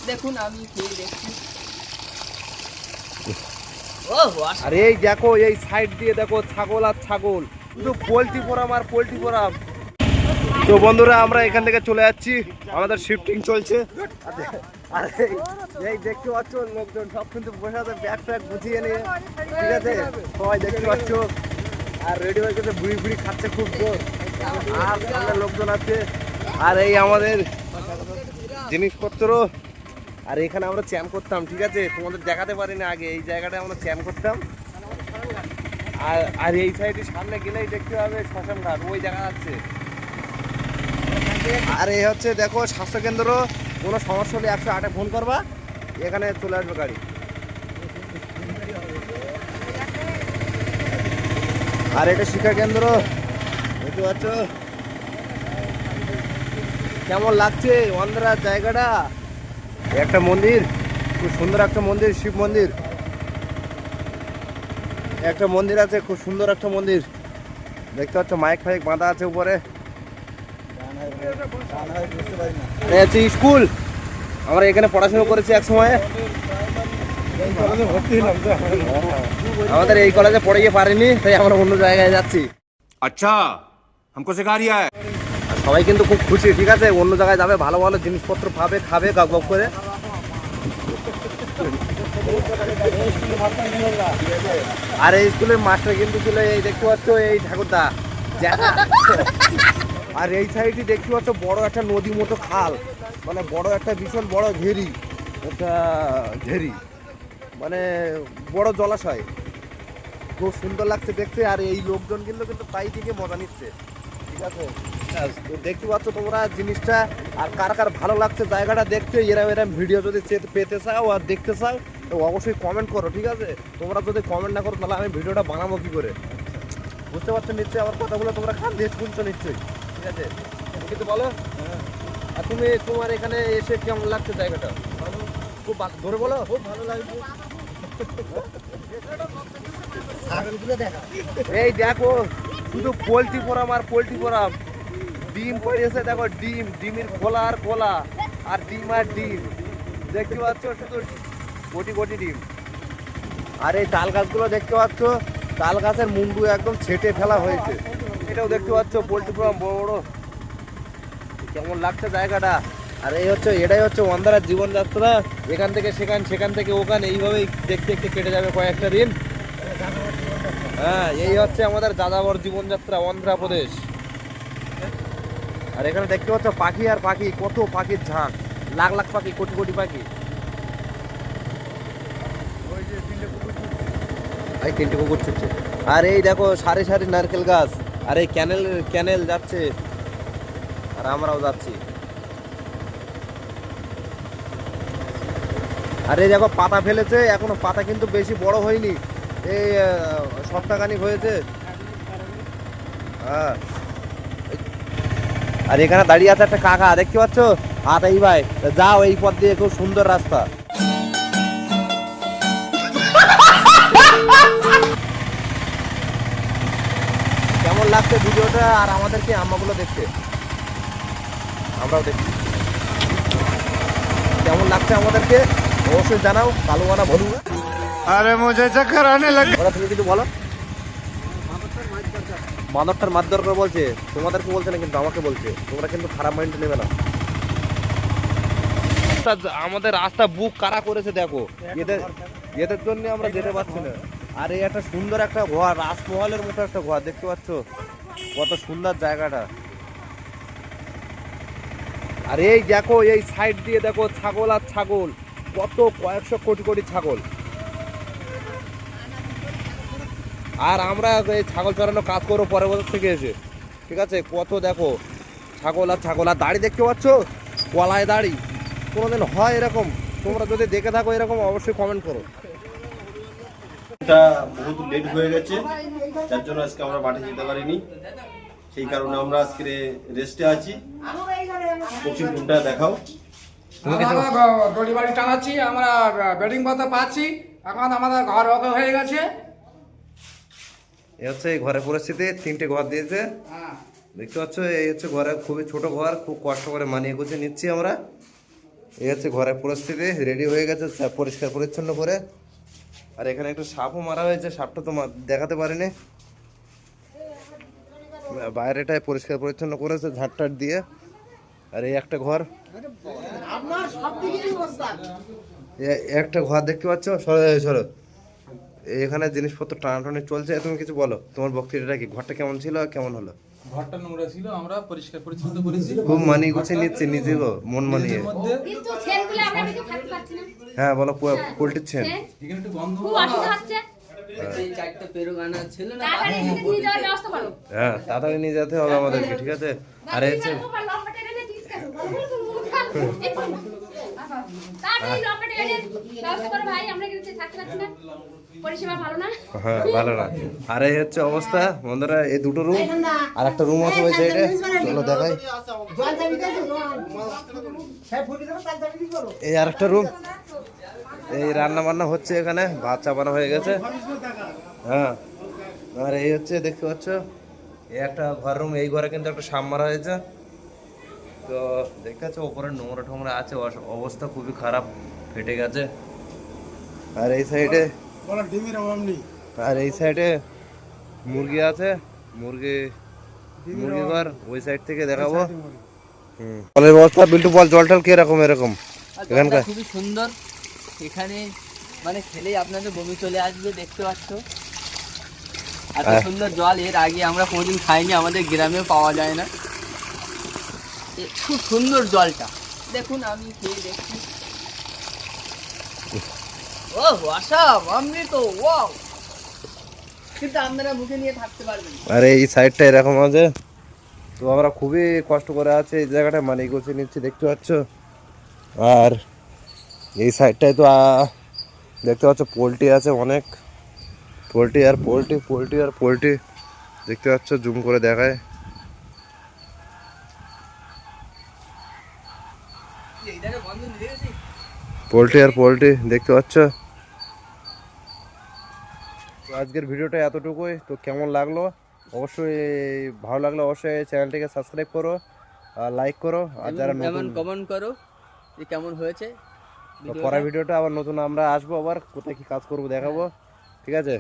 দেখুন আমি খেয়ে দেখছি। আরে এই দেখো এই সাইড দিয়ে দেখো ছাগল আর ছাগল, শুধু পোল্ট্রি ফার্ম আর পোল্ট্রি ফার্ম। তো বন্ধুরা আমরা এখান থেকে চলে যাচ্ছি, আমাদের শিফটিং চলছে। আর এই দেখতে পাচ্ছ লোকজন সব কিন্তু বসে আছে ব্যাগ ট্যাগ গুছিয়ে নিয়ে, ঠিক আছে সবাই দেখতে পাচ্ছ। আর রেডি হয়ে গেছে, বুড়ি বুড়ি খাচ্ছে খুব জোর। আর সামনে লোকজন আছে, আর এই আমাদের জিনিসপত্র। আর এখানে আমরা চ্যান করতাম, ঠিক আছে তোমাদের দেখাতে পারি না আগে, এই জায়গাটায় আমরা চ্যান করতাম। আর এই সাইডে সামনে গেলেই দেখতে পাবে শ্মশান ঘাট, ওই দেখা যাচ্ছে। আর এই হচ্ছে দেখো স্বাস্থ্যকেন্দ্র, কোনো সমস্যা হলে 108-এ ফোন করবা, এখানে চলে আসবে গাড়ি। আর এটা শিক্ষা কেন্দ্র, বুঝতে পারছো কেমন লাগছে অন্ধ্রা জায়গাটা। একটা মন্দির, খুব সুন্দর একটা মন্দির, শিব মন্দির। একটা মন্দির আছে, খুব সুন্দর একটা মন্দির, দেখতে পাচ্ছ মাইক ফাইক বাঁধা আছে উপরে। স্কুল, আমরা এখানে পড়াশোনা করেছি এক সময়। আমাদের এই কলেজে পড়িয়ে পারিনি, তাই আমরা অন্য জায়গায় যাচ্ছি। আচ্ছা हमको सिखा रिया है। সবাই কিন্তু খুব খুশি, ঠিক আছে অন্য জায়গায় যাবে, ভালো ভালো জিনিসপত্র পাবে, খাবে গপ গপ করে। আর এই স্কুলের মাস্টার কিন্তু ছিল এই দেখতে পাচ্ছ এই ঠাকুরদা। আর এই সাইডে দেখতে পাচ্ছ বড় একটা নদী মতো খাল, মানে বড় একটা ভীষণ বড় ঘেরি, একটা ঘেরি মানে বড় জলাশয়, খুব সুন্দর লাগছে দেখতে। আর এই লোকজন কিন্তু তাই দিকে মজা নিচ্ছে, ঠিক আছে তো দেখতে পাচ্ছ তোমরা জিনিসটা। আর কার কার ভালো লাগছে জায়গাটা দেখতে, এরম ভিডিও যদি পেতে চাও আর দেখতে চাও তো অবশ্যই কমেন্ট করো, ঠিক আছে। তোমরা যদি কমেন্ট না করো তাহলে আমি ভিডিওটা বানাবো কি করে, বুঝতে পারছো নিশ্চয়ই আমার কথাগুলো তোমরা কান দিয়ে শুনছো নিশ্চয়ই, ঠিক আছে কিন্তু বলো। আর তুমি তোমার এখানে এসে কেমন লাগছে জায়গাটা? খুব ধরে বলো। খুব ভালো লাগছে। এই দেখো শুধু পোল্ট্রি ফার্ম আর পোল্ট্রি ফার্ম, ডিম পড়েছে দেখো, ডিম, ডিমের খোলা আর খোলা, আর ডিম আর ডিম, দেখতে পাচ্ছ শুধু কোটি কোটি ডিম। আর এই তাল গাছগুলো দেখতে পাচ্ছ, তাল গাছের মুন্ডু একদম ছেটে ফেলা হয়েছে, এটাও দেখতে পাচ্ছ পোল্ট্রি ফার্ম বড় বড়। কেমন লাগছে জায়গাটা? আর এই হচ্ছে এটাই হচ্ছে অন্ধ্রার জীবনযাত্রা, এখান থেকে সেখান, সেখান থেকে ওখানে, এইভাবেই দেখতে দেখতে কেটে যাবে কয়েকটা দিন। হ্যাঁ এই হচ্ছে আমাদের যাযাবর জীবনযাত্রা অন্ধ্রপ্রদেশ। আর এখানে দেখতে পাচ্ছ পাখি আর পাখি, কত পাখির ঝাঁক, লাখ লাখ পাখি, কোটি কোটি পাখি। এই তিনটে কুকুর ছুটছে। আর এই দেখো সারি সারি নারকেল গাছ, আর এই ক্যানেল যাচ্ছে, আর আমরাও যাচ্ছি। আর এই দেখো পাতা ফেলেছে, এখনো পাতা কিন্তু বেশি বড় হয়নি, এই সপ্তাহখানিক হয়েছে। হ্যাঁ আর এখানে দাঁড়িয়ে আছে একটা কাকা, দেখতে পাচ্ছ হাত এই ভাই, যাও এই পথ দিয়ে, খুব সুন্দর রাস্তা। কেমন লাগছে ভিডিওটা আর আমাদেরকে আম্মাগুলো দেখতে, আমরাও দেখছি কেমন লাগছে আমাদেরকে, অবশ্যই জানাও, কালো গানা বলুন। अरे मुझे चक्कर आने लगे। ওরা তুমি কিন্তু বলো, মাদকটার মার দরকার বলছে, তোমাদেরকে বলছে না কিন্তু আমাকে বলছে, তোমরা কিন্তু খারাপ মাইন্ড নেবে না। আমাদের রাস্তা বুক কারা করেছে দেখো, এদের এদের জন্য আমরা যেতে পারছি না। আর এই একটা সুন্দর একটা ঘর, রাজমহলের মতো একটা ঘর, দেখতে পাচ্ছ কত সুন্দর জায়গাটা। আর এই দেখো এই সাইড দিয়ে দেখো ছাগল আর ছাগল, কত কয়েকশো কোটি কোটি ছাগল। আর আমরা এই ছাগল চড়ানো কাজ করবো পরের বছর থেকে এসে, ঠিক আছে কত দেখো ছাগল আর ছাগল। আর দাড়ি দেখতে পাচ্ছ, কলায় দাড়ি, কোনোদিন হয় এরকম? তোমরা যদি দেখে থাকো এরকম অবশ্যই কমেন্ট করো। এটা বহুত লেট হয়ে গেছে, যার জন্য আজকে আমরা মাঠে যেতে পারিনি, সেই কারণে আমরা আজকে রেস্টে আছি। কোচিং রুমটা দেখাও। দড়ি বাড়ি টানাচ্ছি, আমরা ব্যাটিং করতে পারছি, এখন আমাদের ঘর ওকে হয়ে গেছে। এই হচ্ছে এই ঘরের পরিস্থিতি, তিনটে ঘর দিয়েছে দেখতে পাচ্ছ। এই হচ্ছে ঘরে খুবই ছোট ঘর, খুব কষ্ট করে মানিয়ে গুছিয়ে নিচ্ছি আমরা। এই হচ্ছে ঘরের পরিস্থিতি, রেডি হয়ে গেছে পরিষ্কার পরিচ্ছন্ন করে। আর এখানে একটা সাপও মারা হয়েছে, সাপটা তো দেখাতে পারিনি। বাইরেটায় পরিষ্কার পরিচ্ছন্ন করেছে ঝাড়টার দিয়ে। আর এই একটা ঘর, একটা ঘর দেখতে পাচ্ছ, সরো। এখানে জিনিসপত্র টানাটানি চলছে। তুমি কিছু বলো, তোমার বক্তৃতাটা কি, ঘরটা কেমন ছিল, কেমন হলো? ঘরটা নোংরা ছিল, আমরা পরিষ্কার পরিচ্ছন্ন করেছি। খুব মানিয়ে গুছিয়ে নিচ্ছে নিজে গো, মন মানিয়ে। এর মধ্যে কিন্তু ছেনগুলো আমরা কিছু থাকতে পারছি না। হ্যাঁ বলো, পোল্ট্রির ছেন। এখানে একটু গন্ধ খুব অসুবিধা হচ্ছে। এই চারটা পেরো গানা ছিল না, তাড়াতাড়ি এখানে নিয়ে যাওয়ার ব্যবস্থা করো। হ্যাঁ তাড়াতাড়ি নিয়ে যেতে হবে আমাদেরকে, ঠিক আছে? আর এই হচ্ছে লম্বা টেনে নিয়ে দিস কেন? তাড়াতাড়ি লম্বা টেনে নিয়ে ব্যবস্থা করো ভাই, আমরা কিন্তু থাকতে পারছি না। পরিষেবা ভালো না। হ্যাঁ ভালো না। আর এই হচ্ছে অবস্থা বন্ধুরা, এই দুটো রুম আর একটা রুম আছে ওই সাইডে, চলো দেখাই। এই আর একটা রুম, এই রান্না বান্না হচ্ছে এখানে, ভাত চাপানো হয়ে গেছে। হ্যাঁ আর এই হচ্ছে দেখতে পাচ্ছ, এই একটা ঘর রুম, এই ঘরে কিন্তু একটা সাপ মারা হয়েছে। তো দেখতে পাচ্ছ ওপরে নোংরা টোংরা আছে, অবস্থা খুবই খারাপ, ফেটে গেছে। আর এই সাইডে মুরগি আছে, মুরগি ঘর ওই সাইড থেকে দেখাবো। জলের ব্যবস্থা বিল্টু বল, জল টল কিরকম? এরকম এখানকার খুবই সুন্দর। এখানে মানে খেলেই আপনাদের বমি চলে আসবে, দেখতে পাচ্ছ এত সুন্দর জল। এর আগে আমরা কোনোদিন খাইনি, আমাদের গ্রামেও পাওয়া যায় না। খুব সুন্দর জলটা, দেখুন আমি খেয়ে দেখছি। ও আসাম অমৃত, ওয়াও! কিন্তু আপনারা মুখে নিয়ে থাকতে পারবেন না। আর এই সাইডটা এরকম আছে। তো আমরা খুবই কষ্ট করে আছি এই জায়গাটা, মানে গুছিয়ে নিচ্ছি, দেখতে পাচ্ছ। আর এই সাইডটায় তো দেখতে পাচ্ছ পোলট্রি আছে অনেক, পোলট্রি আর পোলট্রি দেখতে পাচ্ছ, জুম করে দেখায়। পোলট্রি দেখতে পাচ্ছ। তো আজকের ভিডিওটা এতটুকুই। তো কেমন লাগলো অবশ্যই, ভালো লাগলে অবশ্যই চ্যানেলটিকে সাবস্ক্রাইব করো আর লাইক করো। আর যারা নতুন, কমেন্ট করো যে কেমন হয়েছে। পরের ভিডিওটা আবার নতুন আমরা আসবো, আবার কোথায় কি কাজ করবো দেখাবো, ঠিক আছে?